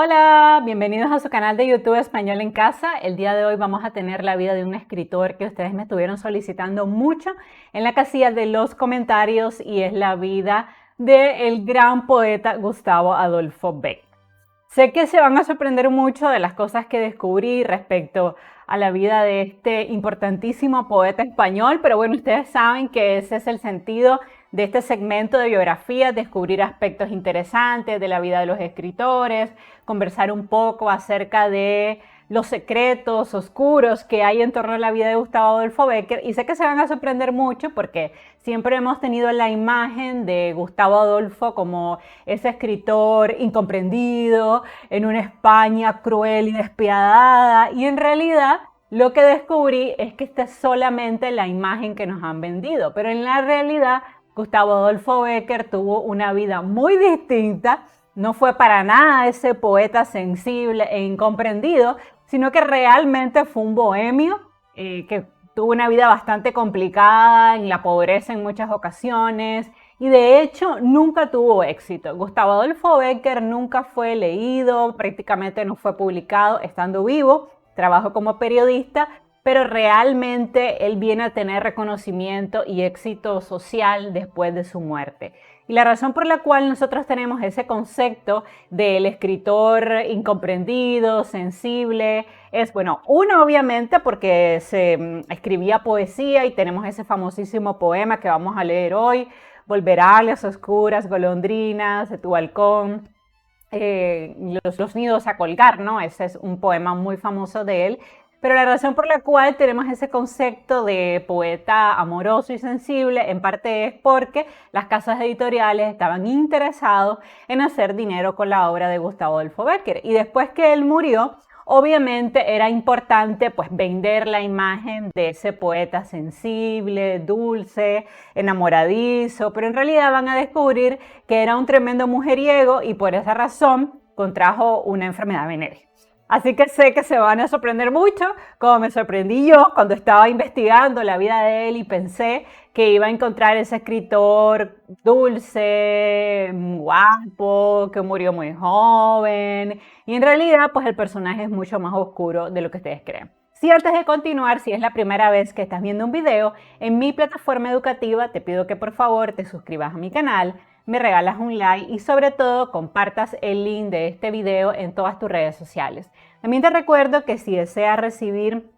Hola, bienvenidos a su canal de YouTube Español en Casa. El día de hoy vamos a tener la vida de un escritor que ustedes me estuvieron solicitando mucho en la casilla de los comentarios y es la vida del gran poeta Gustavo Adolfo Bécquer. Sé que se van a sorprender mucho de las cosas que descubrí respecto a la vida de este importantísimo poeta español, pero bueno, ustedes saben que ese es el sentido de este segmento de biografías, descubrir aspectos interesantes de la vida de los escritores, conversar un poco acerca de los secretos oscuros que hay en torno a la vida de Gustavo Adolfo Bécquer, y sé que se van a sorprender mucho porque siempre hemos tenido la imagen de Gustavo Adolfo como ese escritor incomprendido en una España cruel y despiadada, y en realidad lo que descubrí es que esta es solamente la imagen que nos han vendido, pero en la realidad Gustavo Adolfo Bécquer tuvo una vida muy distinta. No fue para nada ese poeta sensible e incomprendido, sino que realmente fue un bohemio que tuvo una vida bastante complicada, en la pobreza en muchas ocasiones, y de hecho nunca tuvo éxito. Gustavo Adolfo Bécquer nunca fue leído, prácticamente no fue publicado estando vivo, trabajó como periodista, pero realmente él viene a tener reconocimiento y éxito social después de su muerte. Y la razón por la cual nosotros tenemos ese concepto del escritor incomprendido, sensible, es, bueno, uno obviamente porque se escribía poesía y tenemos ese famosísimo poema que vamos a leer hoy, Volverá a las oscuras golondrinas de tu balcón, los nidos a colgar, ¿no? Ese es un poema muy famoso de él. Pero la razón por la cual tenemos ese concepto de poeta amoroso y sensible en parte es porque las casas editoriales estaban interesados en hacer dinero con la obra de Gustavo Adolfo Bécquer. Y después que él murió, obviamente era importante pues vender la imagen de ese poeta sensible, dulce, enamoradizo, pero en realidad van a descubrir que era un tremendo mujeriego y por esa razón contrajo una enfermedad venérea. Así que sé que se van a sorprender mucho, como me sorprendí yo cuando estaba investigando la vida de él y pensé que iba a encontrar ese escritor dulce, guapo, que murió muy joven. Y en realidad, pues el personaje es mucho más oscuro de lo que ustedes creen. Si antes de continuar, si es la primera vez que estás viendo un video en mi plataforma educativa, te pido que por favor te suscribas a mi canal, me regalas un like y sobre todo compartas el link de este video en todas tus redes sociales. También te recuerdo que si deseas recibir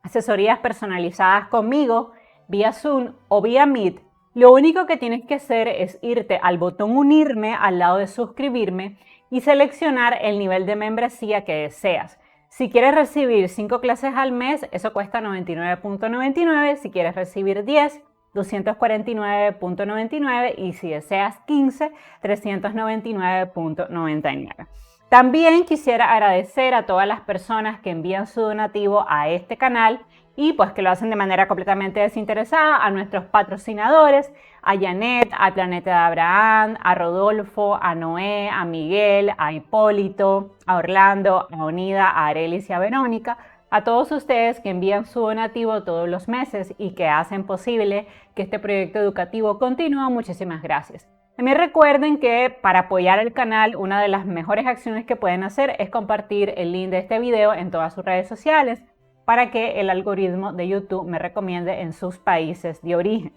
asesorías personalizadas conmigo vía Zoom o vía Meet, lo único que tienes que hacer es irte al botón unirme al lado de suscribirme y seleccionar el nivel de membresía que deseas. Si quieres recibir 5 clases al mes, eso cuesta 99.99. Si quieres recibir 10, 249.99 y si deseas 15, 399.99. También quisiera agradecer a todas las personas que envían su donativo a este canal y pues que lo hacen de manera completamente desinteresada, a nuestros patrocinadores, a Janet, al Planeta de Abraham, a Rodolfo, a Noé, a Miguel, a Hipólito, a Orlando, a Onida, a Arelis y a Verónica. A todos ustedes que envían su donativo todos los meses y que hacen posible que este proyecto educativo continúe, muchísimas gracias. También recuerden que para apoyar el canal, una de las mejores acciones que pueden hacer es compartir el link de este video en todas sus redes sociales para que el algoritmo de YouTube me recomiende en sus países de origen.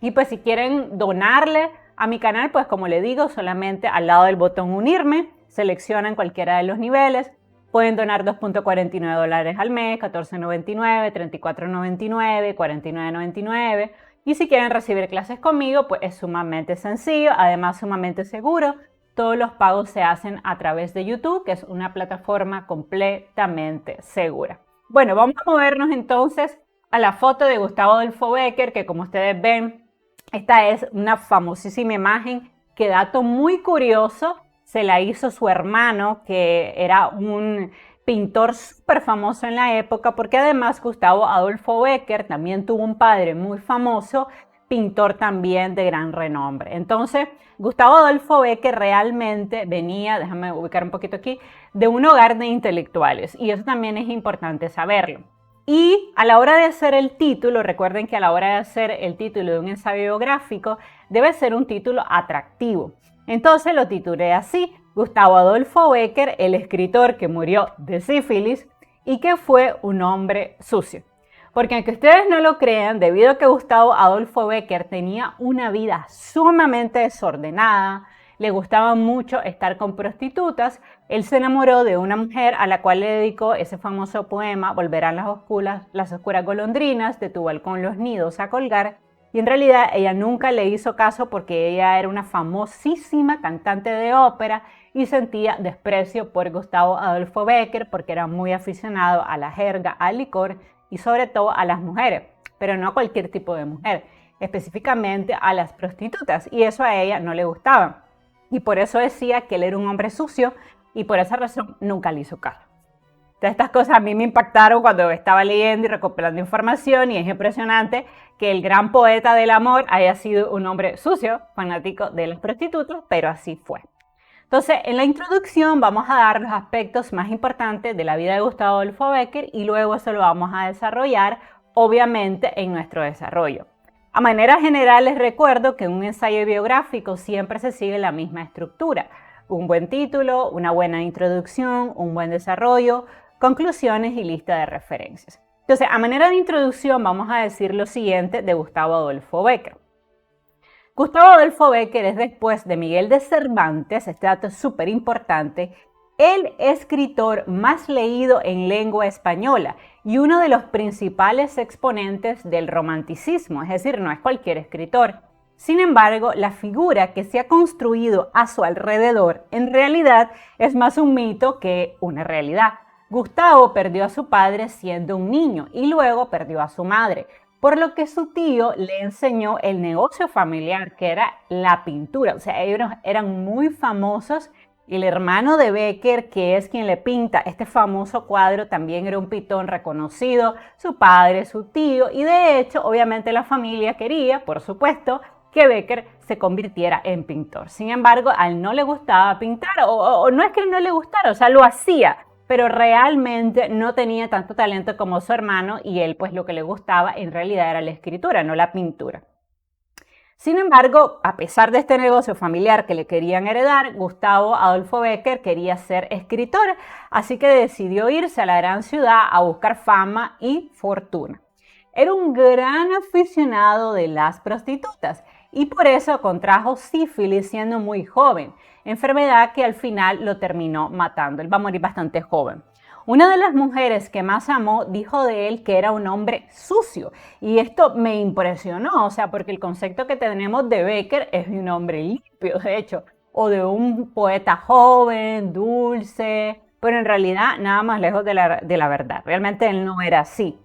Y pues si quieren donarle a mi canal, pues como le digo, solamente al lado del botón unirme, seleccionan cualquiera de los niveles. Pueden donar $2.49 al mes, $14.99, $34.99, $49.99. Y si quieren recibir clases conmigo, pues es sumamente sencillo, además sumamente seguro. Todos los pagos se hacen a través de YouTube, que es una plataforma completamente segura. Bueno, vamos a movernos entonces a la foto de Gustavo Adolfo Bécquer, que como ustedes ven, esta es una famosísima imagen que, dato muy curioso, se la hizo su hermano, que era un pintor súper famoso en la época, porque además Gustavo Adolfo Bécquer también tuvo un padre muy famoso, pintor también de gran renombre. Entonces, Gustavo Adolfo Bécquer realmente venía, déjame ubicar un poquito aquí, de un hogar de intelectuales, y eso también es importante saberlo. Y a la hora de hacer el título, recuerden que a la hora de hacer el título de un ensayo biográfico, debe ser un título atractivo. Entonces lo titulé así: Gustavo Adolfo Bécquer, el escritor que murió de sífilis y que fue un hombre sucio. Porque aunque ustedes no lo crean, debido a que Gustavo Adolfo Bécquer tenía una vida sumamente desordenada, le gustaba mucho estar con prostitutas, él se enamoró de una mujer a la cual le dedicó ese famoso poema Volverán las oscuras golondrinas, de tu balcón los nidos a colgar, y en realidad ella nunca le hizo caso porque ella era una famosísima cantante de ópera y sentía desprecio por Gustavo Adolfo Bécquer porque era muy aficionado a la jerga, al licor y sobre todo a las mujeres, pero no a cualquier tipo de mujer, específicamente a las prostitutas, y eso a ella no le gustaba. Y por eso decía que él era un hombre sucio y por esa razón nunca le hizo caso. Entonces, estas cosas a mí me impactaron cuando estaba leyendo y recopilando información, y es impresionante que el gran poeta del amor haya sido un hombre sucio, fanático de las prostitutas, pero así fue. Entonces, en la introducción vamos a dar los aspectos más importantes de la vida de Gustavo Adolfo Bécquer y luego eso lo vamos a desarrollar, obviamente, en nuestro desarrollo. A manera general les recuerdo que en un ensayo biográfico siempre se sigue la misma estructura. Un buen título, una buena introducción, un buen desarrollo, conclusiones y lista de referencias. Entonces, a manera de introducción vamos a decir lo siguiente de Gustavo Adolfo Bécquer. Gustavo Adolfo Bécquer es, después de Miguel de Cervantes, este dato es súper importante, el escritor más leído en lengua española y uno de los principales exponentes del romanticismo, es decir, no es cualquier escritor. Sin embargo, la figura que se ha construido a su alrededor en realidad es más un mito que una realidad. Gustavo perdió a su padre siendo un niño y luego perdió a su madre, por lo que su tío le enseñó el negocio familiar, que era la pintura. O sea, ellos eran muy famosos. Y el hermano de Bécquer, que es quien le pinta este famoso cuadro, también era un pintor reconocido, su padre, su tío, y de hecho, obviamente la familia quería, por supuesto, que Bécquer se convirtiera en pintor. Sin embargo, a él no le gustaba pintar, o no es que no le gustara, o sea, lo hacía, pero realmente no tenía tanto talento como su hermano, y él pues lo que le gustaba en realidad era la escritura, no la pintura. Sin embargo, a pesar de este negocio familiar que le querían heredar, Gustavo Adolfo Bécquer quería ser escritor, así que decidió irse a la gran ciudad a buscar fama y fortuna. Era un gran aficionado de las prostitutas y por eso contrajo sífilis siendo muy joven, enfermedad que al final lo terminó matando. Él va a morir bastante joven. Una de las mujeres que más amó dijo de él que era un hombre sucio, y esto me impresionó, o sea, porque el concepto que tenemos de Bécquer es de un hombre limpio, de hecho, o de un poeta joven, dulce, pero en realidad nada más lejos de la verdad. Realmente él no era así.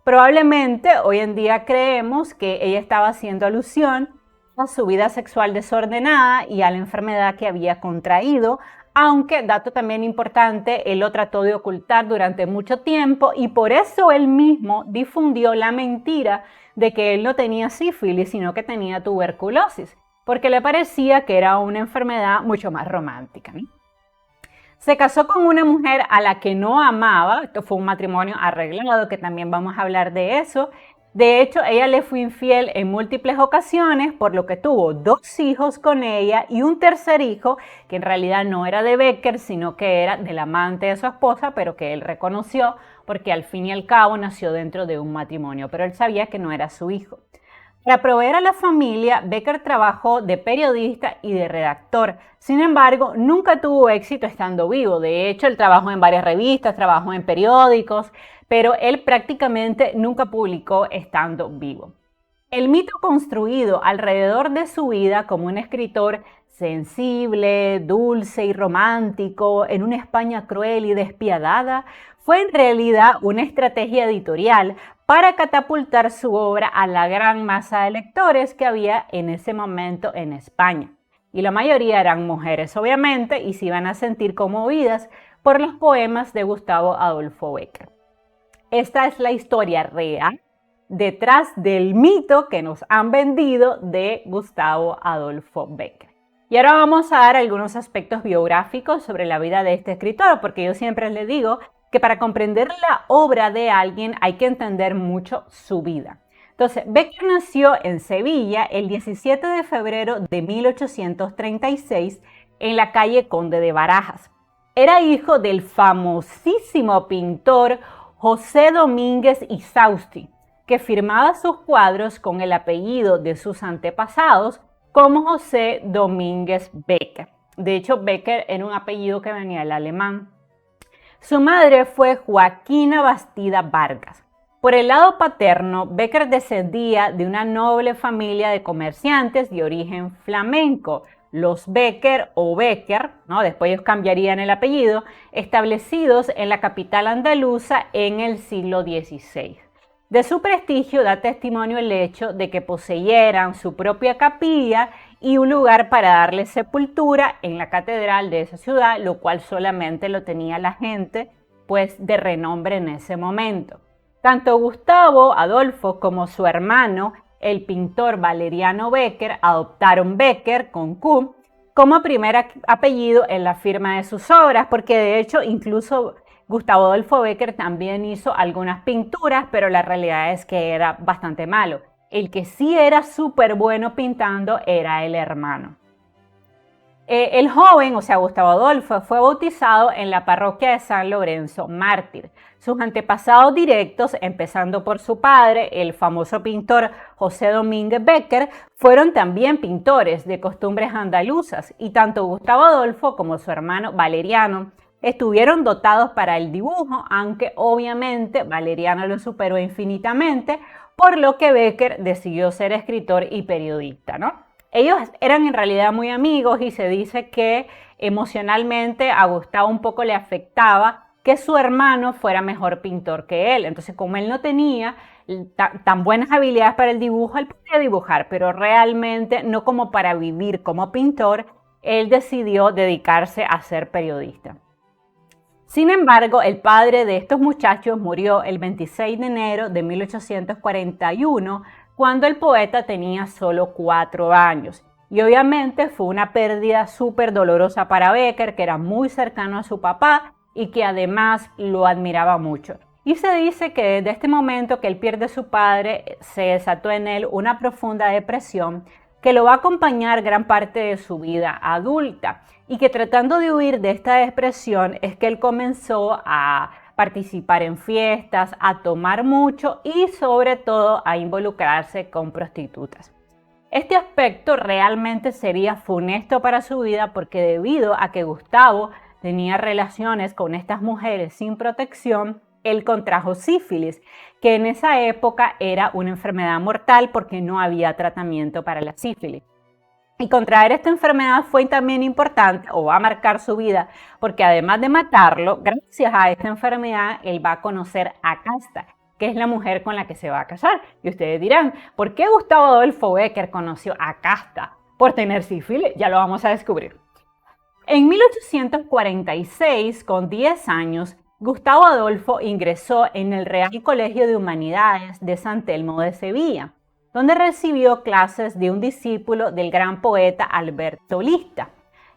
Probablemente hoy en día creemos que ella estaba haciendo alusión a su vida sexual desordenada y a la enfermedad que había contraído, aunque, dato también importante, él lo trató de ocultar durante mucho tiempo y por eso él mismo difundió la mentira de que él no tenía sífilis, sino que tenía tuberculosis, porque le parecía que era una enfermedad mucho más romántica, ¿no? Se casó con una mujer a la que no amaba, esto fue un matrimonio arreglado, que también vamos a hablar de eso. De hecho, ella le fue infiel en múltiples ocasiones, por lo que tuvo 2 hijos con ella y un tercer hijo, que en realidad no era de Bécquer, sino que era del amante de su esposa, pero que él reconoció porque al fin y al cabo nació dentro de un matrimonio, pero él sabía que no era su hijo. Para proveer a la familia, Bécquer trabajó de periodista y de redactor. Sin embargo, nunca tuvo éxito estando vivo. De hecho, él trabajó en varias revistas, trabajó en periódicos, pero él prácticamente nunca publicó estando vivo. El mito construido alrededor de su vida como un escritor sensible, dulce y romántico en una España cruel y despiadada fue en realidad una estrategia editorial para catapultar su obra a la gran masa de lectores que había en ese momento en España. Y la mayoría eran mujeres, obviamente, y se iban a sentir conmovidas por los poemas de Gustavo Adolfo Bécquer. Esta es la historia real detrás del mito que nos han vendido de Gustavo Adolfo Bécquer. Y ahora vamos a dar algunos aspectos biográficos sobre la vida de este escritor, porque yo siempre les digo que para comprender la obra de alguien hay que entender mucho su vida. Entonces, Bécquer nació en Sevilla el 17 de febrero de 1836 en la calle Conde de Barajas. Era hijo del famosísimo pintor José Domínguez Isausti, que firmaba sus cuadros con el apellido de sus antepasados como José Domínguez Becker. De hecho, Becker era un apellido que venía del alemán. Su madre fue Joaquina Bastida Vargas. Por el lado paterno, Becker descendía de una noble familia de comerciantes de origen flamenco, los Becker o Becker, ¿no? Después ellos cambiarían el apellido, establecidos en la capital andaluza en el siglo XVI. De su prestigio da testimonio el hecho de que poseyeran su propia capilla y un lugar para darle sepultura en la catedral de esa ciudad, lo cual solamente lo tenía la gente pues de renombre en ese momento. Tanto Gustavo Adolfo como su hermano, el pintor Valeriano Becker, adoptaron Becker con Q como primer apellido en la firma de sus obras, porque de hecho incluso Gustavo Adolfo Becker también hizo algunas pinturas, pero la realidad es que era bastante malo. El que sí era súper bueno pintando era el hermano. El joven, o sea, Gustavo Adolfo, fue bautizado en la parroquia de San Lorenzo Mártir. Sus antepasados directos, empezando por su padre, el famoso pintor José Domínguez Becker, fueron también pintores de costumbres andaluzas, y tanto Gustavo Adolfo como su hermano Valeriano estuvieron dotados para el dibujo, aunque obviamente Valeriano lo superó infinitamente, por lo que Becker decidió ser escritor y periodista, ¿no? Ellos eran en realidad muy amigos y se dice que emocionalmente a Gustavo un poco le afectaba que su hermano fuera mejor pintor que él. Entonces, como él no tenía tan buenas habilidades para el dibujo, él podía dibujar, pero realmente no como para vivir como pintor, él decidió dedicarse a ser periodista. Sin embargo, el padre de estos muchachos murió el 26 de enero de 1841, cuando el poeta tenía solo 4 años. Y obviamente fue una pérdida súper dolorosa para Becker, que era muy cercano a su papá y que además lo admiraba mucho. Y se dice que desde este momento que él pierde a su padre, se desató en él una profunda depresión que lo va a acompañar gran parte de su vida adulta, y que tratando de huir de esta depresión es que él comenzó a participar en fiestas, a tomar mucho y sobre todo a involucrarse con prostitutas. Este aspecto realmente sería funesto para su vida, porque debido a que Gustavo tenía relaciones con estas mujeres sin protección, él contrajo sífilis, que en esa época era una enfermedad mortal porque no había tratamiento para la sífilis. Y contraer esta enfermedad fue también importante, o va a marcar su vida, porque además de matarlo, gracias a esta enfermedad, él va a conocer a Casta, que es la mujer con la que se va a casar. Y ustedes dirán, ¿por qué Gustavo Adolfo Becker conoció a Casta? ¿Por tener sífilis? Ya lo vamos a descubrir. En 1846, con 10 años, Gustavo Adolfo ingresó en el Real Colegio de Humanidades de San Telmo de Sevilla, donde recibió clases de un discípulo del gran poeta Alberto Lista,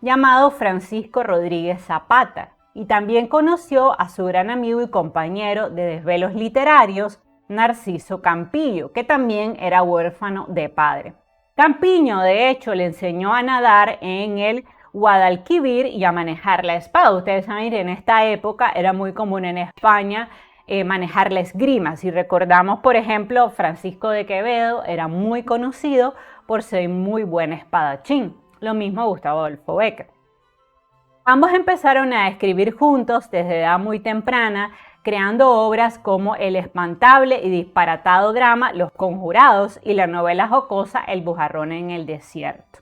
llamado Francisco Rodríguez Zapata, y también conoció a su gran amigo y compañero de desvelos literarios, Narciso Campillo, que también era huérfano de padre. Campiño, de hecho, le enseñó a nadar en el Guadalquivir y a manejar la espada. Ustedes saben que en esta época era muy común en España manejar la esgrima. Si recordamos, por ejemplo, Francisco de Quevedo era muy conocido por ser muy buen espadachín. Lo mismo Gustavo Adolfo Becker. Ambos empezaron a escribir juntos desde edad muy temprana, creando obras como el espantable y disparatado drama Los Conjurados y la novela jocosa El Bujarrón en el Desierto.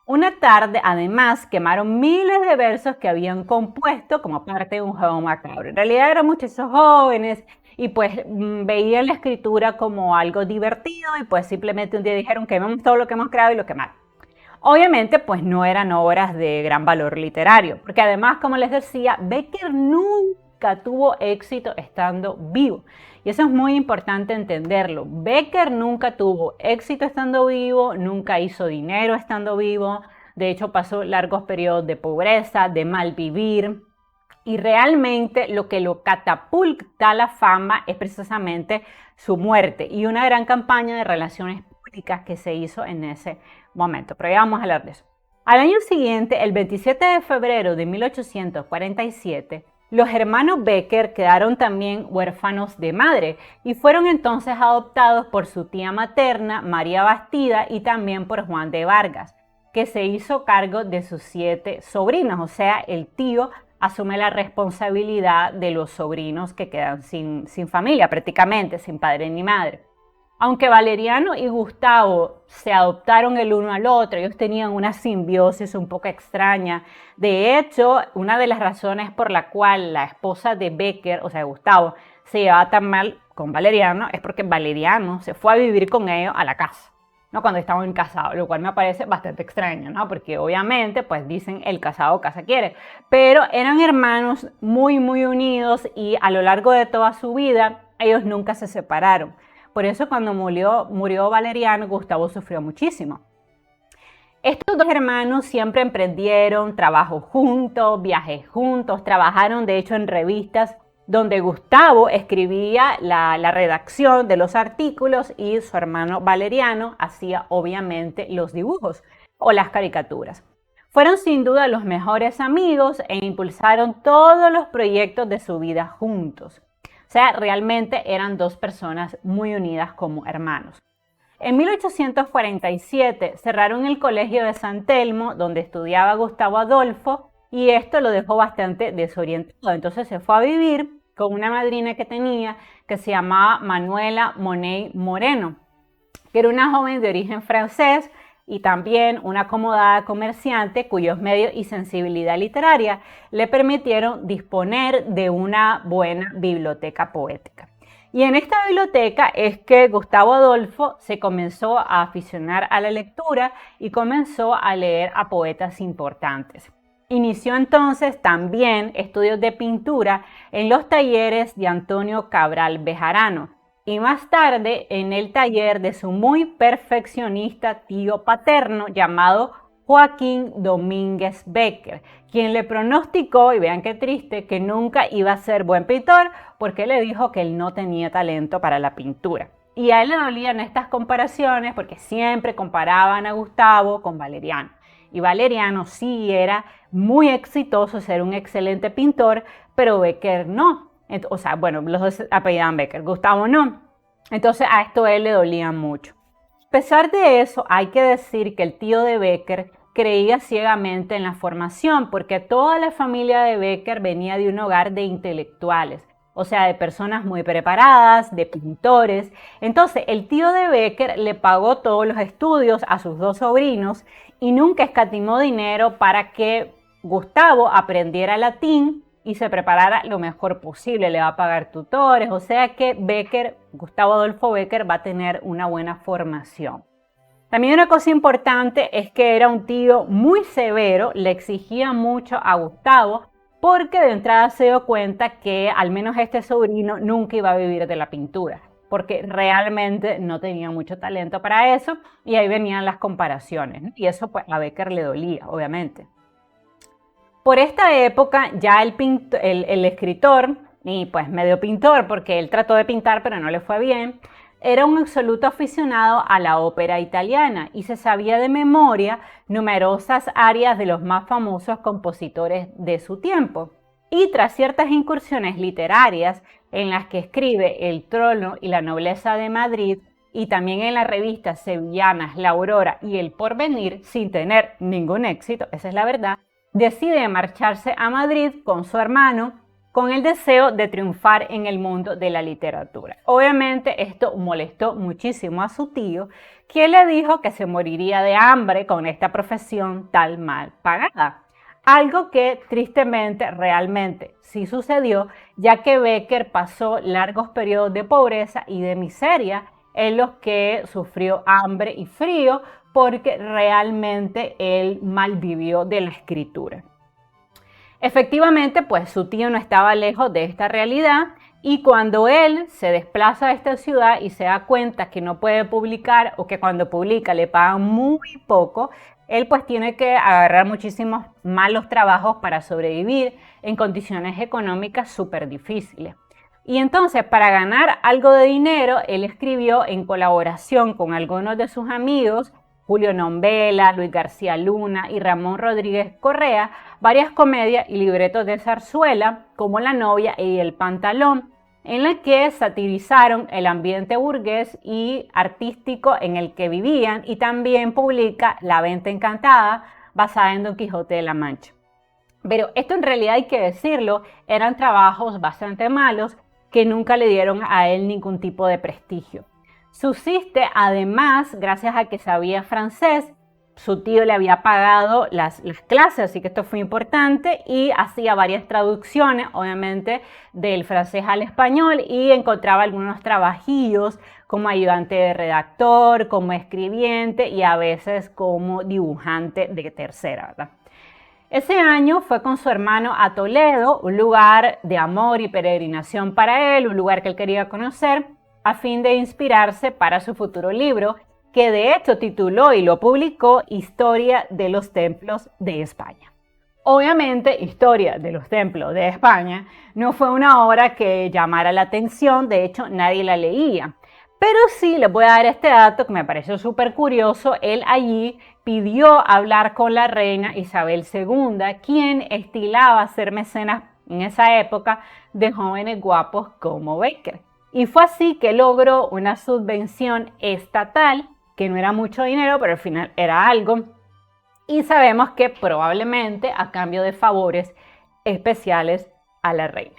Una tarde, además, quemaron miles de versos que habían compuesto como parte de un juego macabro. En realidad eran muchachos jóvenes y pues veían la escritura como algo divertido, y pues simplemente un día dijeron: quememos todo lo que hemos creado, y lo quemaron. Obviamente pues no eran obras de gran valor literario, porque además, como les decía, Becker nunca tuvo éxito estando vivo. Y eso es muy importante entenderlo. Becker nunca tuvo éxito estando vivo, nunca hizo dinero estando vivo. De hecho, pasó largos periodos de pobreza, de mal vivir. Y realmente lo que lo catapulta a la fama es precisamente su muerte y una gran campaña de relaciones públicas que se hizo en ese momento. Pero ya vamos a hablar de eso. Al año siguiente, el 27 de febrero de 1847, los hermanos Becker quedaron también huérfanos de madre y fueron entonces adoptados por su tía materna, María Bastida, y también por Juan de Vargas, que se hizo cargo de sus 7 sobrinos. O sea, el tío asume la responsabilidad de los sobrinos que quedan sin familia, prácticamente, sin padre ni madre. Aunque Valeriano y Gustavo se adoptaron el uno al otro, ellos tenían una simbiosis un poco extraña. De hecho, una de las razones por la cual la esposa de Becker, o sea, de Gustavo, se llevaba tan mal con Valeriano es porque Valeriano se fue a vivir con ellos a la casa, ¿no? Cuando estaban casados, lo cual me parece bastante extraño, ¿no? Porque obviamente, pues dicen el casado casa quiere, pero eran hermanos muy unidos y a lo largo de toda su vida ellos nunca se separaron. Por eso cuando murió Valeriano, Gustavo sufrió muchísimo. Estos dos hermanos siempre emprendieron trabajo juntos, viajes juntos, trabajaron de hecho en revistas donde Gustavo escribía la redacción de los artículos y su hermano Valeriano hacía obviamente los dibujos o las caricaturas. Fueron sin duda los mejores amigos e impulsaron todos los proyectos de su vida juntos. O sea, realmente eran dos personas muy unidas como hermanos. En 1847 cerraron el colegio de San Telmo, donde estudiaba Gustavo Adolfo, y esto lo dejó bastante desorientado. Entonces se fue a vivir con una madrina que tenía, que se llamaba Manuela Monet Moreno, que era una joven de origen francés, y también una acomodada comerciante cuyos medios y sensibilidad literaria le permitieron disponer de una buena biblioteca poética. Y en esta biblioteca es que Gustavo Adolfo se comenzó a aficionar a la lectura y comenzó a leer a poetas importantes. Inició entonces también estudios de pintura en los talleres de Antonio Cabral Bejarano, y más tarde en el taller de su muy perfeccionista tío paterno llamado Joaquín Domínguez Becker, quien le pronosticó, y vean qué triste, que nunca iba a ser buen pintor porque le dijo que él no tenía talento para la pintura. Y a él le dolían estas comparaciones porque siempre comparaban a Gustavo con Valeriano. Y Valeriano sí era muy exitoso, ser un excelente pintor, pero Becker no. O sea, bueno, los dos apellidaban Becker, Gustavo no. Entonces a esto a él le dolía mucho. A pesar de eso, hay que decir que el tío de Becker creía ciegamente en la formación, porque toda la familia de Becker venía de un hogar de intelectuales, o sea, de personas muy preparadas, de pintores. Entonces el tío de Becker le pagó todos los estudios a sus dos sobrinos y nunca escatimó dinero para que Gustavo aprendiera latín y se preparara lo mejor posible. Le va a pagar tutores, o sea que Gustavo Adolfo Becker va a tener una buena formación. También una cosa importante es que era un tío muy severo, le exigía mucho a Gustavo porque de entrada se dio cuenta que al menos este sobrino nunca iba a vivir de la pintura, porque realmente no tenía mucho talento para eso, y ahí venían las comparaciones, ¿no? Y eso pues a Becker le dolía, obviamente. Por esta época ya el escritor, y pues medio pintor porque él trató de pintar pero no le fue bien, era un absoluto aficionado a la ópera italiana y se sabía de memoria numerosas arias de los más famosos compositores de su tiempo. Y tras ciertas incursiones literarias en las que escribe El trono y la nobleza de Madrid y también en las revistas sevillanas La Aurora y El Porvenir, sin tener ningún éxito, esa es la verdad, decide marcharse a Madrid con su hermano con el deseo de triunfar en el mundo de la literatura. Obviamente esto molestó muchísimo a su tío, quien le dijo que se moriría de hambre con esta profesión tan mal pagada. Algo que tristemente realmente sí sucedió, ya que Becker pasó largos periodos de pobreza y de miseria en los que sufrió hambre y frío porque realmente él malvivió de la escritura. Efectivamente, pues su tío no estaba lejos de esta realidad y cuando él se desplaza a esta ciudad y se da cuenta que no puede publicar o que cuando publica le pagan muy poco, él pues tiene que agarrar muchísimos malos trabajos para sobrevivir en condiciones económicas súper difíciles. Y entonces, para ganar algo de dinero, él escribió en colaboración con algunos de sus amigos Julio Nombela, Luis García Luna y Ramón Rodríguez Correa varias comedias y libretos de zarzuela como La novia y El pantalón, en la que satirizaron el ambiente burgués y artístico en el que vivían, y también publica La venta encantada, basada en Don Quijote de la Mancha. Pero esto, en realidad hay que decirlo, eran trabajos bastante malos que nunca le dieron a él ningún tipo de prestigio. Subsiste además gracias a que sabía francés. Su tío le había pagado las clases, así que esto fue importante, y hacía varias traducciones, obviamente, del francés al español, y encontraba algunos trabajillos como ayudante de redactor, como escribiente y a veces como dibujante de tercera, ¿verdad? Ese año fue con su hermano a Toledo, un lugar de amor y peregrinación para él, un lugar que él quería conocer, a fin de inspirarse para su futuro libro, que de hecho tituló y lo publicó Historia de los Templos de España. Obviamente, Historia de los Templos de España no fue una obra que llamara la atención, de hecho nadie la leía. Pero sí les voy a dar este dato que me pareció súper curioso. Él allí pidió hablar con la reina Isabel II, quien estilaba ser mecenas en esa época de jóvenes guapos como Bécquer. Y fue así que logró una subvención estatal, que no era mucho dinero, pero al final era algo. Y sabemos que probablemente a cambio de favores especiales a la reina.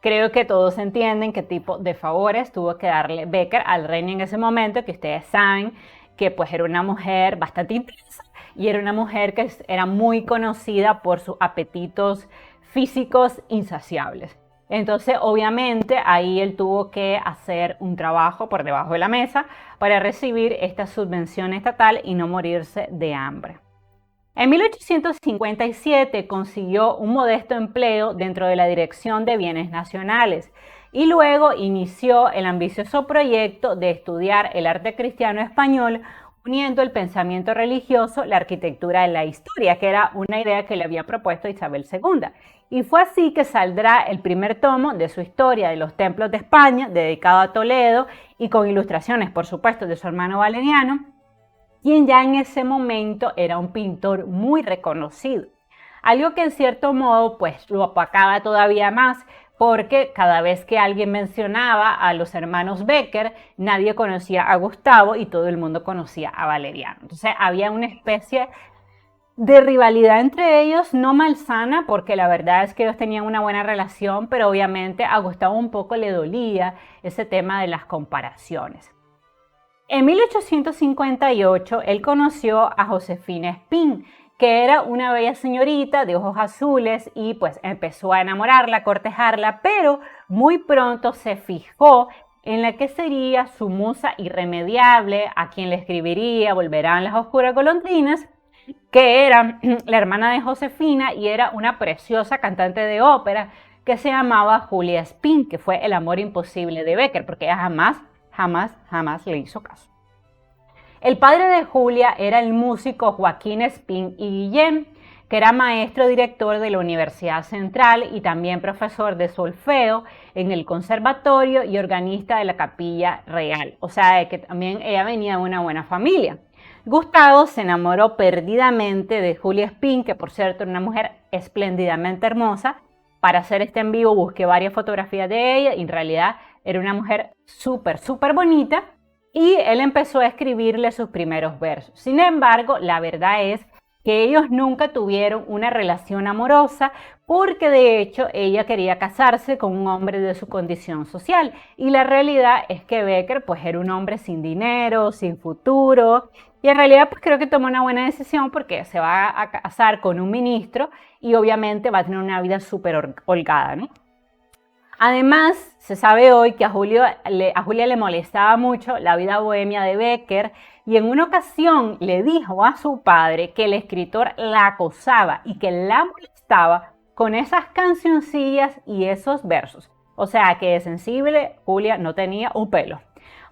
Creo que todos entienden qué tipo de favores tuvo que darle Bécquer al reina en ese momento, que ustedes saben que pues era una mujer bastante intensa y era una mujer que era muy conocida por sus apetitos físicos insaciables. Entonces, obviamente, ahí él tuvo que hacer un trabajo por debajo de la mesa para recibir esta subvención estatal y no morirse de hambre. En 1857 consiguió un modesto empleo dentro de la Dirección de Bienes Nacionales y luego inició el ambicioso proyecto de estudiar el arte cristiano español, uniendo el pensamiento religioso, la arquitectura y la historia, que era una idea que le había propuesto Isabel II. Y fue así que saldrá el primer tomo de su Historia de los Templos de España, dedicado a Toledo y con ilustraciones, por supuesto, de su hermano Valeriano, quien ya en ese momento era un pintor muy reconocido. Algo que en cierto modo pues lo opacaba todavía más, porque cada vez que alguien mencionaba a los hermanos Bécquer, nadie conocía a Gustavo y todo el mundo conocía a Valeriano. Entonces había una especie de rivalidad entre ellos, no malsana, porque la verdad es que ellos tenían una buena relación, pero obviamente a Gustavo un poco le dolía ese tema de las comparaciones. En 1858 él conoció a Josefina Espín, que era una bella señorita de ojos azules, y pues empezó a enamorarla, a cortejarla, pero muy pronto se fijó en la que sería su musa irremediable, a quien le escribiría Volverán las oscuras golondrinas, que era la hermana de Josefina y era una preciosa cantante de ópera que se llamaba Julia Espín, que fue el amor imposible de Bécquer, porque ella jamás le hizo caso. El padre de Julia era el músico Joaquín Espín y Guillén, que era maestro director de la Universidad Central y también profesor de solfeo en el conservatorio y organista de la Capilla Real. O sea, que también ella venía de una buena familia. Gustavo se enamoró perdidamente de Julia Espín, que por cierto era una mujer espléndidamente hermosa. Para hacer este en vivo busqué varias fotografías de ella y en realidad era una mujer súper bonita, y él empezó a escribirle sus primeros versos. Sin embargo, la verdad es que ellos nunca tuvieron una relación amorosa, porque de hecho ella quería casarse con un hombre de su condición social, y la realidad es que Bécquer pues era un hombre sin dinero, sin futuro, y en realidad pues creo que tomó una buena decisión, porque se va a casar con un ministro y obviamente va a tener una vida súper holgada, ¿no? Además, se sabe hoy que a Julia le molestaba mucho la vida bohemia de Bécquer, y en una ocasión le dijo a su padre que el escritor la acosaba y que la molestaba con esas cancioncillas y esos versos. O sea que de sensible Julia no tenía un pelo.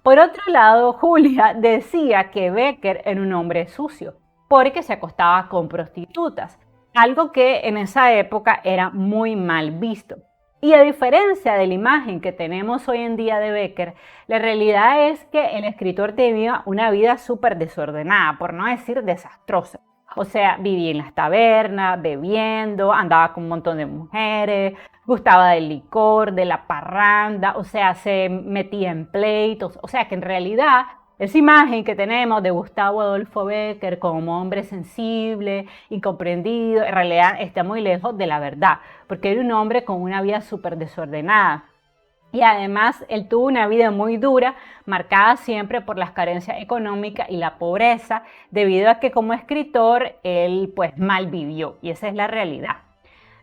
Por otro lado, Julia decía que Bécquer era un hombre sucio porque se acostaba con prostitutas, algo que en esa época era muy mal visto. Y a diferencia de la imagen que tenemos hoy en día de Becker, la realidad es que el escritor tenía una vida súper desordenada, por no decir desastrosa. O sea, vivía en las tabernas, bebiendo, andaba con un montón de mujeres, gustaba del licor, de la parranda, o sea, se metía en pleitos. O sea, que en realidad esa imagen que tenemos de Gustavo Adolfo Becker como hombre sensible, incomprendido, en realidad está muy lejos de la verdad, porque era un hombre con una vida súper desordenada. Y además él tuvo una vida muy dura, marcada siempre por las carencias económicas y la pobreza, debido a que como escritor él pues mal vivió, y esa es la realidad.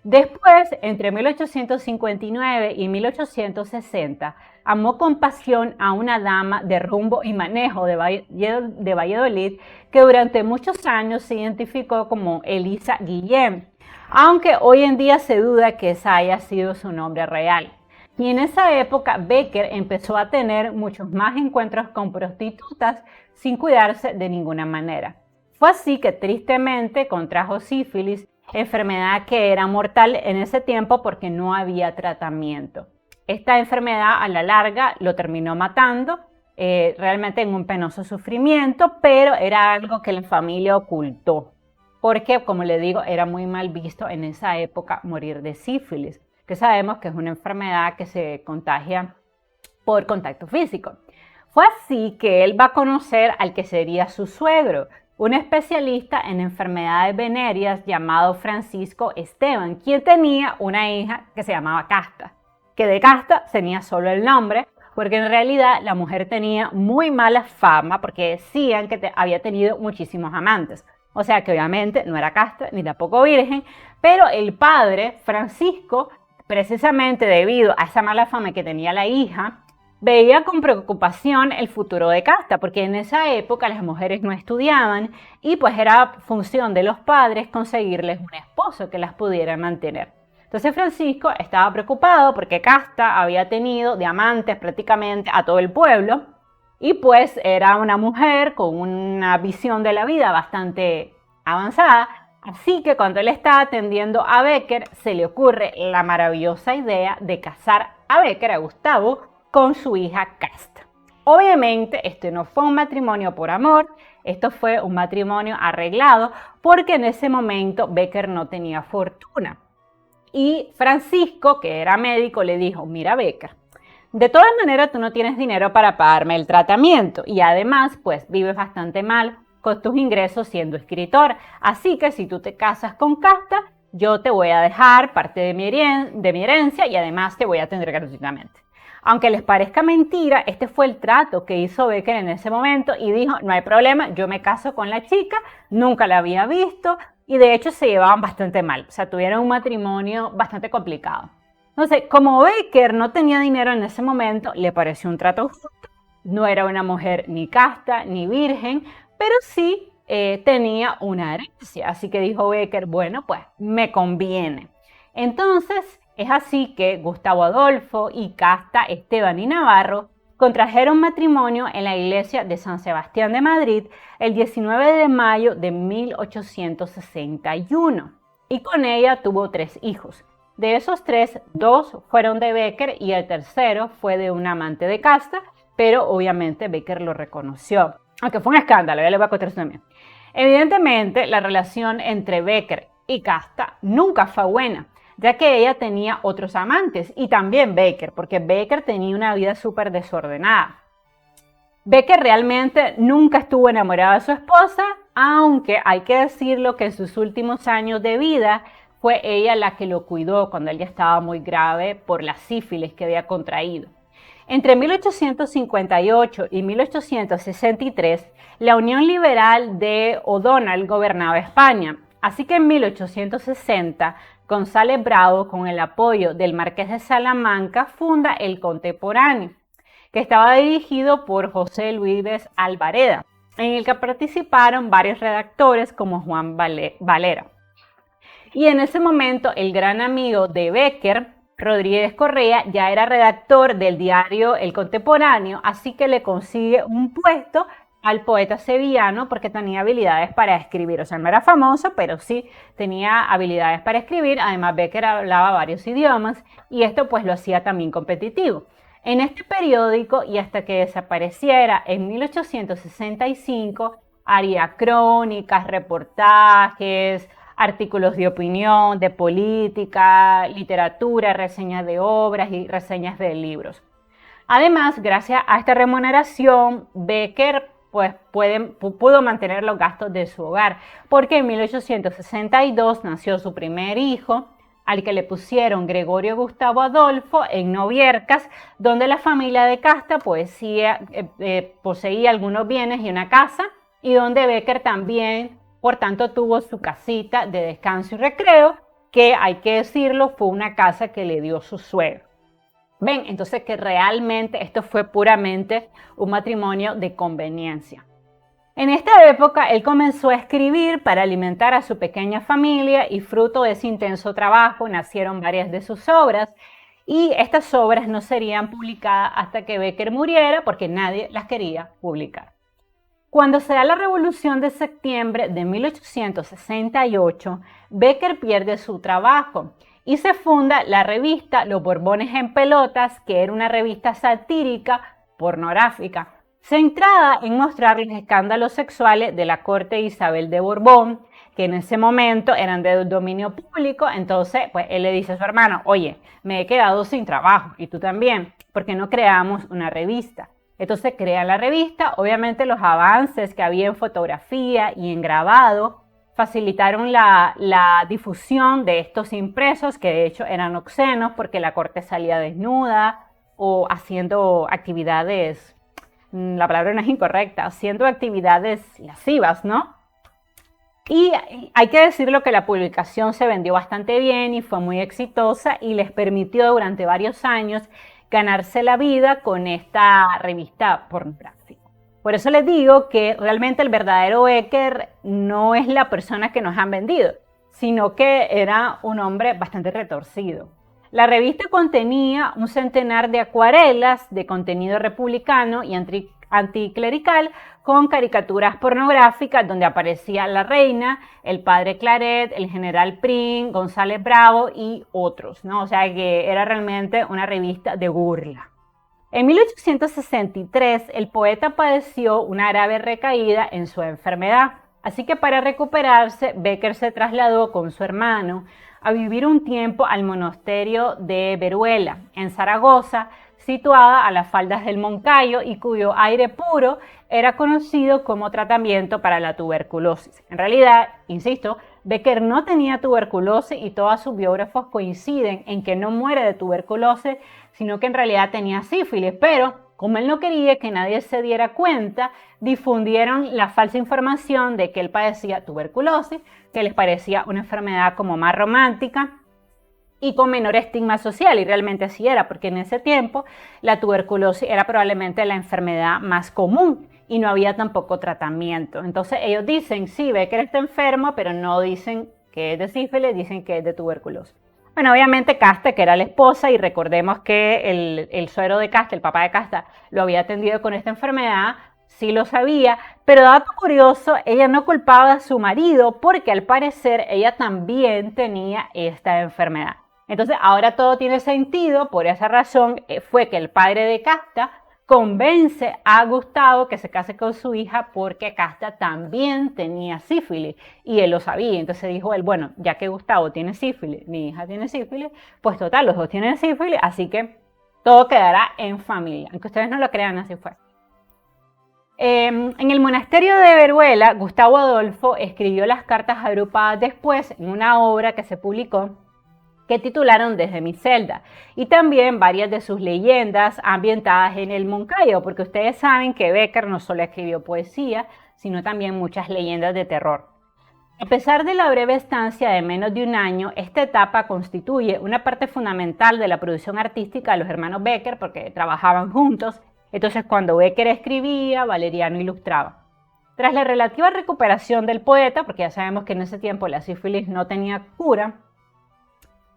Después, entre 1859 y 1860, amó con pasión a una dama de rumbo y manejo de Valladolid que durante muchos años se identificó como Elisa Guillén, aunque hoy en día se duda que esa haya sido su nombre real. Y en esa época Becker empezó a tener muchos más encuentros con prostitutas sin cuidarse de ninguna manera. Fue así que tristemente contrajo sífilis, enfermedad que era mortal en ese tiempo porque no había tratamiento. Esta enfermedad a la larga lo terminó matando, realmente en un penoso sufrimiento, pero era algo que la familia ocultó, porque como le digo, era muy mal visto en esa época morir de sífilis, que sabemos que es una enfermedad que se contagia por contacto físico. Fue así que él va a conocer al que sería su suegro, un especialista en enfermedades venéreas llamado Francisco Esteban, quien tenía una hija que se llamaba Casta, que de Casta tenía solo el nombre, porque en realidad la mujer tenía muy mala fama porque decían que había tenido muchísimos amantes. O sea que obviamente no era casta ni tampoco virgen, pero el padre, Francisco, precisamente debido a esa mala fama que tenía la hija, veía con preocupación el futuro de Casta, porque en esa época las mujeres no estudiaban y pues era función de los padres conseguirles un esposo que las pudiera mantener. Entonces Francisco estaba preocupado porque Casta había tenido de amantes prácticamente a todo el pueblo y pues era una mujer con una visión de la vida bastante avanzada. Así que cuando él está atendiendo a Becker, se le ocurre la maravillosa idea de casar a Becker, a Gustavo, con su hija Casta. Obviamente, este no fue un matrimonio por amor, esto fue un matrimonio arreglado porque en ese momento Becker no tenía fortuna. Y Francisco, que era médico, le dijo, mira Becker, de todas maneras tú no tienes dinero para pagarme el tratamiento y además pues vives bastante mal con tus ingresos siendo escritor, así que si tú te casas con Casta, yo te voy a dejar parte de mi herencia y además te voy a atender gratuitamente. Aunque les parezca mentira, este fue el trato que hizo Becker en ese momento y dijo, no hay problema, yo me caso con la chica, nunca la había visto y de hecho se llevaban bastante mal, o sea, tuvieron un matrimonio bastante complicado. Entonces, como Becker no tenía dinero en ese momento, le pareció un trato justo, no era una mujer ni casta ni virgen, pero sí tenía una herencia, así que dijo Becker, bueno, pues me conviene. Entonces, es así que Gustavo Adolfo y Casta Esteban y Navarro contrajeron matrimonio en la iglesia de San Sebastián de Madrid el 19 de mayo de 1861 y con ella tuvo 3 hijos. De esos 3, 2 fueron de Becker y el tercero fue de un amante de Casta, pero obviamente Becker lo reconoció, aunque fue un escándalo, ya les voy a contar eso también. Evidentemente, la relación entre Becker y Casta nunca fue buena, ya que ella tenía otros amantes y también Becker, porque Becker tenía una vida súper desordenada. Becker realmente nunca estuvo enamorado de su esposa, aunque hay que decirlo que en sus últimos años de vida fue ella la que lo cuidó cuando él ya estaba muy grave por la sífilis que había contraído. Entre 1858 y 1863, la Unión Liberal de O'Donnell gobernaba España, así que en 1860 González Bravo, con el apoyo del Marqués de Salamanca, funda El Contemporáneo, que estaba dirigido por José Luis Albareda, en el que participaron varios redactores como Juan Valera. Y en ese momento el gran amigo de Becker, Rodríguez Correa, ya era redactor del diario El Contemporáneo, así que le consigue un puesto al poeta sevillano porque tenía habilidades para escribir. O sea, no era famoso, pero sí tenía habilidades para escribir. Además, Becker hablaba varios idiomas y esto pues lo hacía también competitivo. En este periódico, y hasta que desapareciera en 1865, haría crónicas, reportajes, artículos de opinión, de política, literatura, reseñas de obras y reseñas de libros. Además, gracias a esta remuneración, Becker pues, pudo mantener los gastos de su hogar, porque en 1862 nació su primer hijo, al que le pusieron Gregorio Gustavo Adolfo en Noviercas, donde la familia de Casta poseía algunos bienes y una casa, y donde Becker también, por tanto, tuvo su casita de descanso y recreo, que hay que decirlo, fue una casa que le dio su suegro. Ven, entonces que realmente esto fue puramente un matrimonio de conveniencia. En esta época él comenzó a escribir para alimentar a su pequeña familia y fruto de ese intenso trabajo nacieron varias de sus obras y estas obras no serían publicadas hasta que Becker muriera porque nadie las quería publicar. Cuando se da la Revolución de Septiembre de 1868, Becker pierde su trabajo y se funda la revista Los Borbones en Pelotas, que era una revista satírica pornográfica, centrada en mostrar los escándalos sexuales de la corte de Isabel de Borbón, que en ese momento eran de dominio público. Entonces, pues él le dice a su hermano, oye, me he quedado sin trabajo y tú también, ¿por qué no creamos una revista? Entonces crean la revista. Obviamente los avances que había en fotografía y en grabado facilitaron la difusión de estos impresos, que de hecho eran obscenos porque la corte salía desnuda o haciendo actividades, la palabra no es incorrecta, haciendo actividades lascivas, ¿no? Y hay que decirlo que la publicación se vendió bastante bien y fue muy exitosa y les permitió durante varios años ganarse la vida con esta revista pornográfica. Por eso les digo que realmente el verdadero Becker no es la persona que nos han vendido, sino que era un hombre bastante retorcido. La revista contenía un centenar de acuarelas de contenido republicano y anticlerical con caricaturas pornográficas donde aparecía la reina, el padre Claret, el general Prim, González Bravo y otros, ¿no? O sea que era realmente una revista de burla. En 1863 el poeta padeció una grave recaída en su enfermedad, así que para recuperarse Becker se trasladó con su hermano a vivir un tiempo al monasterio de Veruela, en Zaragoza, situada a las faldas del Moncayo y cuyo aire puro era conocido como tratamiento para la tuberculosis. En realidad, insisto, Becker no tenía tuberculosis y todos sus biógrafos coinciden en que no muere de tuberculosis, sino que en realidad tenía sífilis, pero como él no quería que nadie se diera cuenta, difundieron la falsa información de que él padecía tuberculosis, que les parecía una enfermedad como más romántica y con menor estigma social, y realmente así era, porque en ese tiempo la tuberculosis era probablemente la enfermedad más común y no había tampoco tratamiento. Entonces ellos dicen, sí, Becker está enfermo, pero no dicen que es de sífilis, dicen que es de tuberculosis. Bueno, obviamente Casta, que era la esposa, y recordemos que el suegro de Casta, el papá de Casta, lo había atendido con esta enfermedad, sí lo sabía, pero dato curioso, ella no culpaba a su marido porque al parecer ella también tenía esta enfermedad. Entonces ahora todo tiene sentido, por esa razón fue que el padre de Casta convence a Gustavo que se case con su hija porque Casta también tenía sífilis y él lo sabía. Entonces dijo él, bueno, ya que Gustavo tiene sífilis, mi hija tiene sífilis, pues total, los dos tienen sífilis, así que todo quedará en familia. Aunque ustedes no lo crean, así fue. En el monasterio de Veruela, Gustavo Adolfo escribió las cartas agrupadas después en una obra que se publicó que titularon Desde mi celda, y también varias de sus leyendas ambientadas en el Moncayo, porque ustedes saben que Becker no solo escribió poesía, sino también muchas leyendas de terror. A pesar de la breve estancia de menos de un año, esta etapa constituye una parte fundamental de la producción artística de los hermanos Becker, porque trabajaban juntos. Entonces, cuando Becker escribía, Valeriano ilustraba. Tras la relativa recuperación del poeta, porque ya sabemos que en ese tiempo la sífilis no tenía cura,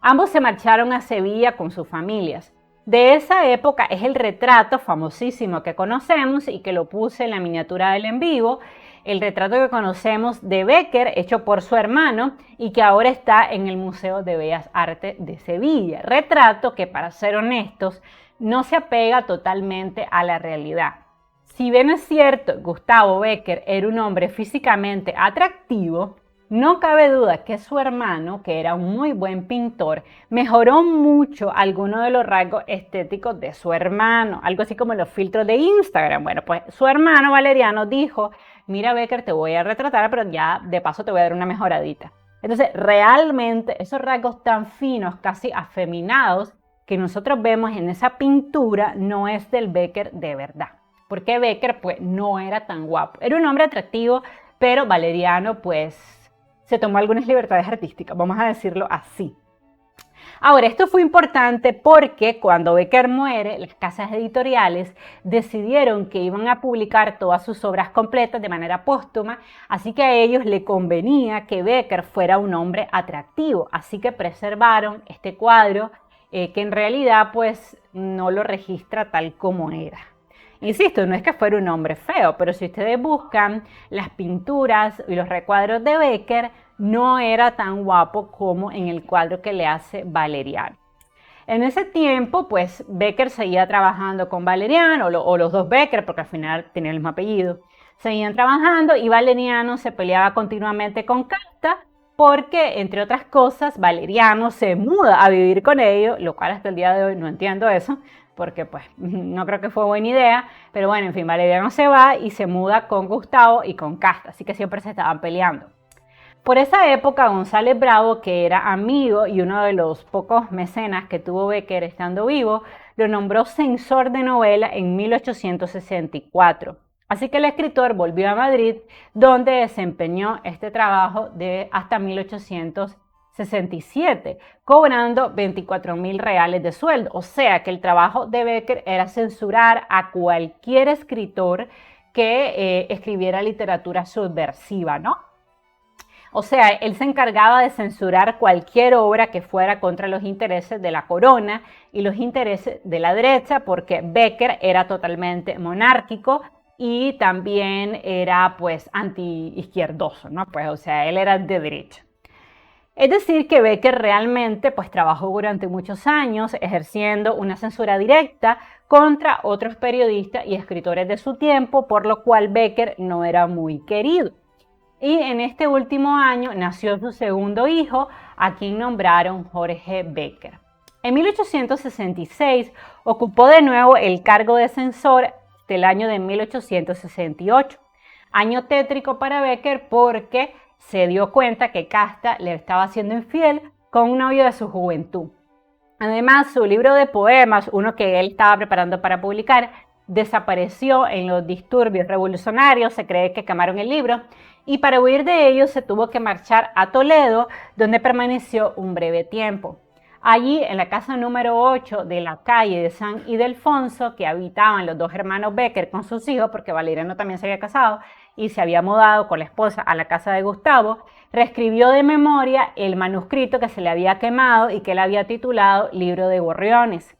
ambos se marcharon a Sevilla con sus familias. De esa época es el retrato famosísimo que conocemos y que lo puse en la miniatura del en vivo, el retrato que conocemos de Bécquer hecho por su hermano y que ahora está en el Museo de Bellas Artes de Sevilla. Retrato que, para ser honestos, no se apega totalmente a la realidad. Si bien es cierto, Gustavo Bécquer era un hombre físicamente atractivo, no cabe duda que su hermano, que era un muy buen pintor, mejoró mucho algunos de los rasgos estéticos de su hermano, algo así como los filtros de Instagram. Bueno, pues su hermano Valeriano dijo: mira, Bécquer, te voy a retratar, pero ya de paso te voy a dar una mejoradita. Entonces, realmente esos rasgos tan finos, casi afeminados, que nosotros vemos en esa pintura, no es del Bécquer de verdad. Porque Bécquer, pues, no era tan guapo. Era un hombre atractivo, pero Valeriano, pues, se tomó algunas libertades artísticas, vamos a decirlo así. Ahora, esto fue importante porque cuando Bécquer muere, las casas editoriales decidieron que iban a publicar todas sus obras completas de manera póstuma, así que a ellos le convenía que Bécquer fuera un hombre atractivo, así que preservaron este cuadro que en realidad pues no lo registra tal como era. Insisto, no es que fuera un hombre feo, pero si ustedes buscan las pinturas y los recuadros de Bécquer, no era tan guapo como en el cuadro que le hace Valeriano. En ese tiempo, pues Bécquer seguía trabajando con Valeriano, o los dos Bécquer, porque al final tenían el mismo apellido. Seguían trabajando y Valeriano se peleaba continuamente con Casta porque, entre otras cosas, Valeriano se muda a vivir con ellos, lo cual hasta el día de hoy no entiendo eso, porque pues no creo que fue buena idea, pero bueno, en fin, Valeriano se va y se muda con Gustavo y con Casta, así que siempre se estaban peleando. Por esa época, González Bravo, que era amigo y uno de los pocos mecenas que tuvo Bécquer estando vivo, lo nombró censor de novela en 1864. Así que el escritor volvió a Madrid, donde desempeñó este trabajo hasta 1867, cobrando 24.000 reales de sueldo. O sea que el trabajo de Bécquer era censurar a cualquier escritor que escribiera literatura subversiva, ¿no? O sea, él se encargaba de censurar cualquier obra que fuera contra los intereses de la corona y los intereses de la derecha, porque Bécquer era totalmente monárquico y también era pues anti-izquierdoso, ¿no? Pues, o sea, él era de derecha. Es decir, que Bécquer realmente pues trabajó durante muchos años ejerciendo una censura directa contra otros periodistas y escritores de su tiempo, por lo cual Bécquer no era muy querido. Y en este último año nació su segundo hijo, a quien nombraron Jorge Bécquer. En 1866 ocupó de nuevo el cargo de censor del año de 1868. Año tétrico para Bécquer porque se dio cuenta que Casta le estaba haciendo infiel con un novio de su juventud. Además, su libro de poemas, uno que él estaba preparando para publicar, desapareció en los disturbios revolucionarios, se cree que quemaron el libro, y para huir de ellos se tuvo que marchar a Toledo, donde permaneció un breve tiempo. Allí, en la casa número 8 de la calle de San Ildefonso, que habitaban los dos hermanos Bécquer con sus hijos, porque Valeriano también se había casado y se había mudado con la esposa a la casa de Gustavo, reescribió de memoria el manuscrito que se le había quemado y que él había titulado Libro de Gorriones,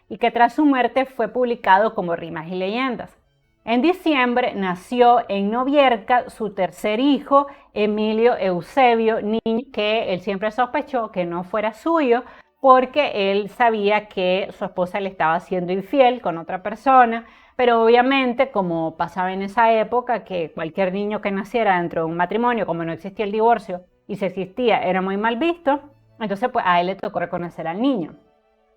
y que tras su muerte fue publicado como Rimas y Leyendas. En diciembre nació en Novierca su tercer hijo, Emilio Eusebio, niño que él siempre sospechó que no fuera suyo, porque él sabía que su esposa le estaba siendo infiel con otra persona, pero obviamente, como pasaba en esa época, que cualquier niño que naciera dentro de un matrimonio, como no existía el divorcio, y si existía era muy mal visto, entonces pues a él le tocó reconocer al niño.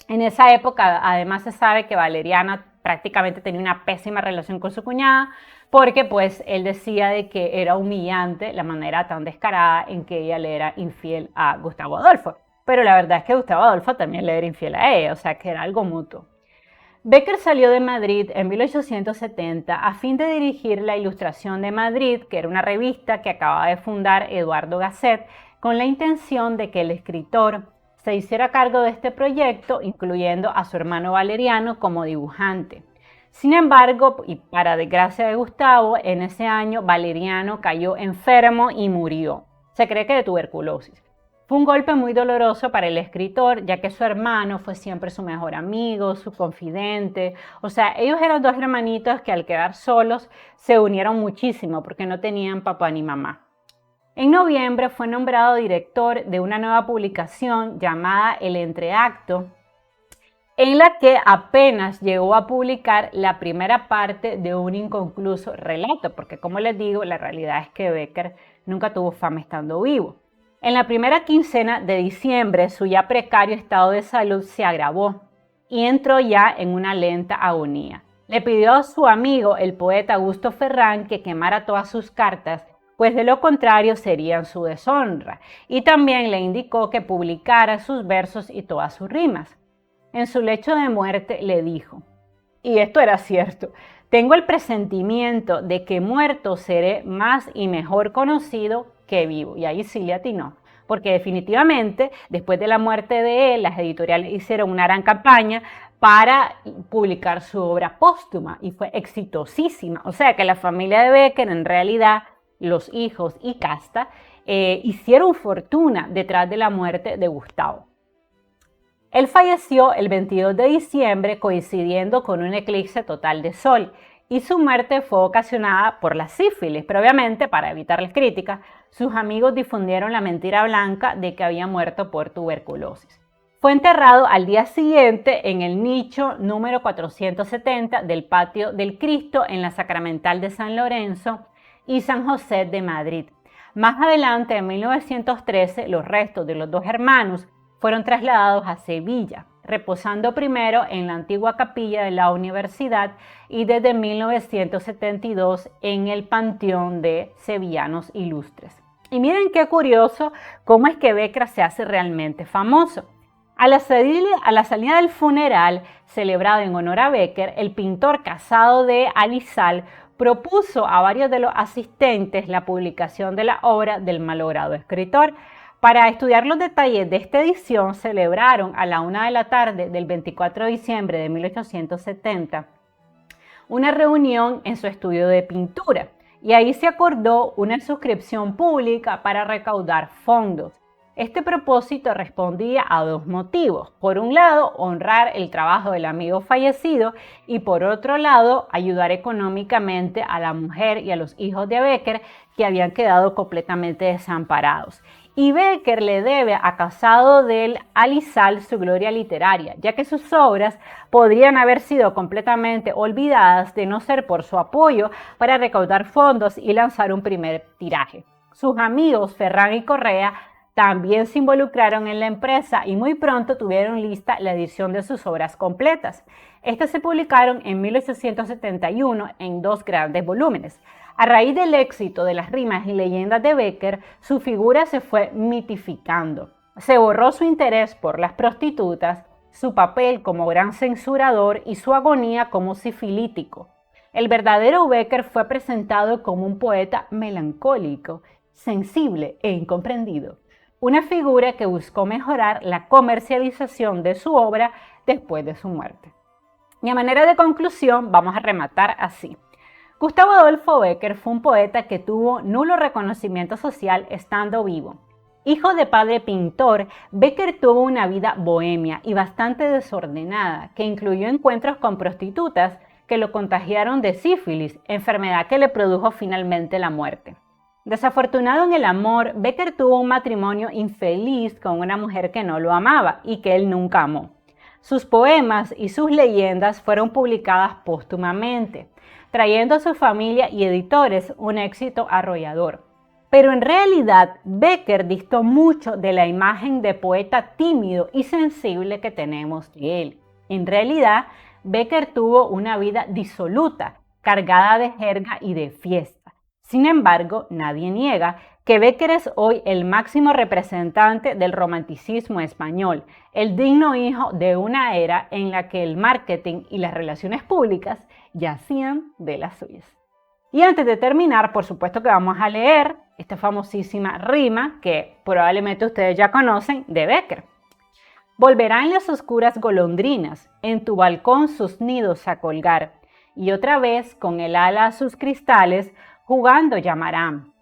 En esa época, además, se sabe que Valeriana prácticamente tenía una pésima relación con su cuñada, porque pues él decía de que era humillante la manera tan descarada en que ella le era infiel a Gustavo Adolfo. Pero la verdad es que Gustavo Adolfo también le era infiel a ella, o sea que era algo mutuo. Bécquer salió de Madrid en 1870 a fin de dirigir la Ilustración de Madrid, que era una revista que acababa de fundar Eduardo Gasset, con la intención de que el escritor se hiciera cargo de este proyecto, incluyendo a su hermano Valeriano como dibujante. Sin embargo, y para desgracia de Gustavo, en ese año Valeriano cayó enfermo y murió. Se cree que de tuberculosis. Fue un golpe muy doloroso para el escritor, ya que su hermano fue siempre su mejor amigo, su confidente. O sea, ellos eran dos hermanitos que al quedar solos se unieron muchísimo porque no tenían papá ni mamá. En noviembre fue nombrado director de una nueva publicación llamada El Entreacto, en la que apenas llegó a publicar la primera parte de un inconcluso relato, porque como les digo, la realidad es que Becker nunca tuvo fama estando vivo. En la primera quincena de diciembre, su ya precario estado de salud se agravó y entró ya en una lenta agonía. Le pidió a su amigo, el poeta Augusto Ferrán, que quemara todas sus cartas, pues de lo contrario serían su deshonra, y también le indicó que publicara sus versos y todas sus rimas. En su lecho de muerte le dijo, y esto era cierto: tengo el presentimiento de que muerto seré más y mejor conocido que vivo. Y ahí sí le atinó, porque definitivamente después de la muerte de él, las editoriales hicieron una gran campaña para publicar su obra póstuma y fue exitosísima. O sea que la familia de Becker, en realidad los hijos y Casta, hicieron fortuna detrás de la muerte de Gustavo. Él falleció el 22 de diciembre coincidiendo con un eclipse total de sol y su muerte fue ocasionada por la sífilis, pero obviamente para evitar las críticas, sus amigos difundieron la mentira blanca de que había muerto por tuberculosis. Fue enterrado al día siguiente en el nicho número 470 del Patio del Cristo en la Sacramental de San Lorenzo y San José de Madrid. Más adelante, en 1913, los restos de los dos hermanos fueron trasladados a Sevilla, reposando primero en la antigua capilla de la universidad y desde 1972 en el Panteón de Sevillanos Ilustres. Y miren qué curioso cómo es que Becker se hace realmente famoso. A la salida del funeral celebrado en honor a Becker, el pintor Casado de Alizal propuso a varios de los asistentes la publicación de la obra del malogrado escritor. Para estudiar los detalles de esta edición, celebraron a la 1 de la tarde del 24 de diciembre de 1870 una reunión en su estudio de pintura y ahí se acordó una suscripción pública para recaudar fondos. Este propósito respondía a dos motivos: por un lado, honrar el trabajo del amigo fallecido y por otro lado, ayudar económicamente a la mujer y a los hijos de Becker que habían quedado completamente desamparados. Y Becker le debe a Casado del Alizal su gloria literaria, ya que sus obras podrían haber sido completamente olvidadas de no ser por su apoyo para recaudar fondos y lanzar un primer tiraje. Sus amigos Ferrán y Correa también se involucraron en la empresa y muy pronto tuvieron lista la edición de sus obras completas. Estas se publicaron en 1871 en dos grandes volúmenes. A raíz del éxito de las rimas y leyendas de Becker, su figura se fue mitificando. Se borró su interés por las prostitutas, su papel como gran censurador y su agonía como sifilítico. El verdadero Becker fue presentado como un poeta melancólico, sensible e incomprendido. Una figura que buscó mejorar la comercialización de su obra después de su muerte. Y a manera de conclusión, vamos a rematar así. Gustavo Adolfo Becker fue un poeta que tuvo nulo reconocimiento social estando vivo. Hijo de padre pintor, Becker tuvo una vida bohemia y bastante desordenada, que incluyó encuentros con prostitutas que lo contagiaron de sífilis, enfermedad que le produjo finalmente la muerte. Desafortunado en el amor, Becker tuvo un matrimonio infeliz con una mujer que no lo amaba y que él nunca amó. Sus poemas y sus leyendas fueron publicadas póstumamente, trayendo a su familia y editores un éxito arrollador. Pero en realidad, Becker distó mucho de la imagen de poeta tímido y sensible que tenemos de él. En realidad, Becker tuvo una vida disoluta, cargada de jerga y de fiesta. Sin embargo, nadie niega que Becker es hoy el máximo representante del romanticismo español, el digno hijo de una era en la que el marketing y las relaciones públicas ya hacían de las suyas. Y antes de terminar, por supuesto que vamos a leer esta famosísima rima que probablemente ustedes ya conocen de Becker. Volverán las oscuras golondrinas en tu balcón sus nidos a colgar, y otra vez con el ala a sus cristales jugando llamarán.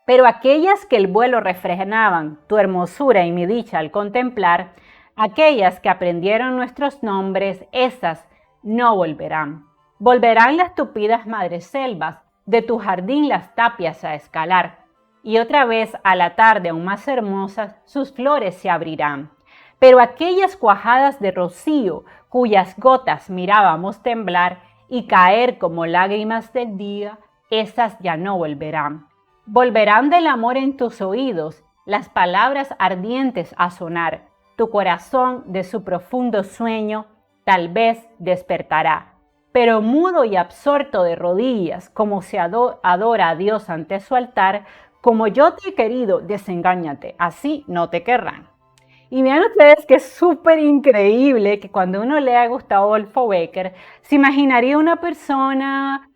Pero aquellas que el vuelo refrenaban tu hermosura y mi dicha al contemplar, aquellas que aprendieron nuestros nombres, esas no volverán. Volverán las tupidas madreselvas, de tu jardín las tapias a escalar, y otra vez a la tarde aún más hermosas sus flores se abrirán. Pero aquellas cuajadas de rocío, cuyas gotas mirábamos temblar y caer como lágrimas del día, esas ya no volverán. Volverán del amor en tus oídos, las palabras ardientes a sonar. Tu corazón de su profundo sueño tal vez despertará. Pero mudo y absorto de rodillas, como se adora a Dios ante su altar, como yo te he querido, desengáñate, así no te querrán. Y vean ustedes que es súper increíble que cuando uno lee a Gustavo Adolfo Bécquer, se imaginaría una persona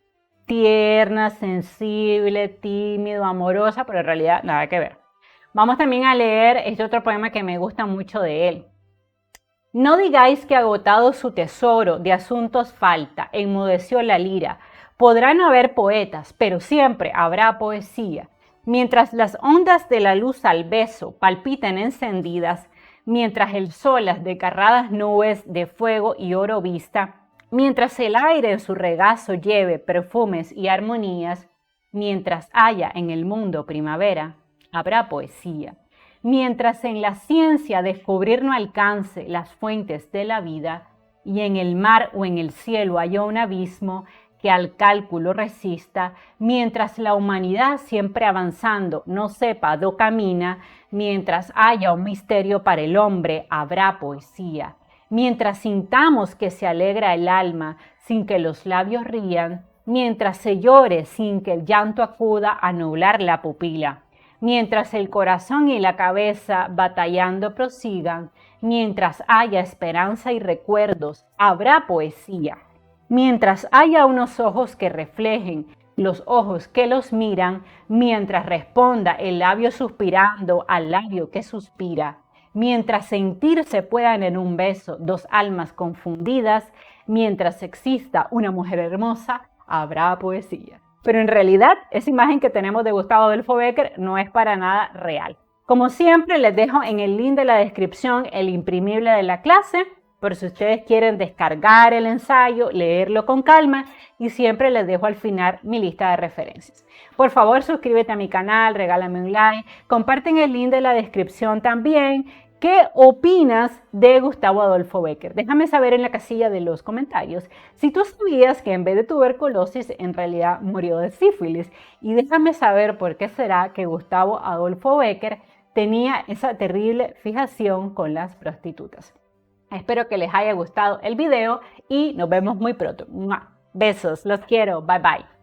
tierna, sensible, tímido, amorosa, pero en realidad nada que ver. Vamos también a leer este otro poema que me gusta mucho de él. No digáis que agotado su tesoro de asuntos falta, enmudeció la lira. Podrán haber poetas, pero siempre habrá poesía. Mientras las ondas de la luz al beso palpitan encendidas, mientras el sol las desgarradas nubes de fuego y oro vista, mientras el aire en su regazo lleve perfumes y armonías, mientras haya en el mundo primavera, habrá poesía. Mientras en la ciencia descubrir no alcance las fuentes de la vida, y en el mar o en el cielo haya un abismo que al cálculo resista, mientras la humanidad siempre avanzando no sepa do camina, mientras haya un misterio para el hombre, habrá poesía. Mientras sintamos que se alegra el alma sin que los labios rían, mientras se llore sin que el llanto acuda a nublar la pupila, mientras el corazón y la cabeza batallando prosigan, mientras haya esperanza y recuerdos, habrá poesía. Mientras haya unos ojos que reflejen los ojos que los miran, mientras responda el labio suspirando al labio que suspira, mientras sentirse puedan en un beso dos almas confundidas, mientras exista una mujer hermosa, habrá poesía. Pero en realidad, esa imagen que tenemos de Gustavo Adolfo Bécquer no es para nada real. Como siempre, les dejo en el link de la descripción el imprimible de la clase, por si ustedes quieren descargar el ensayo, leerlo con calma, y siempre les dejo al final mi lista de referencias. Por favor, suscríbete a mi canal, regálame un like, comparten el link de la descripción también. ¿Qué opinas de Gustavo Adolfo Bécquer? Déjame saber en la casilla de los comentarios si tú sabías que en vez de tuberculosis en realidad murió de sífilis, y déjame saber por qué será que Gustavo Adolfo Bécquer tenía esa terrible fijación con las prostitutas. Espero que les haya gustado el video y nos vemos muy pronto. ¡Mua! Besos, los quiero, bye bye.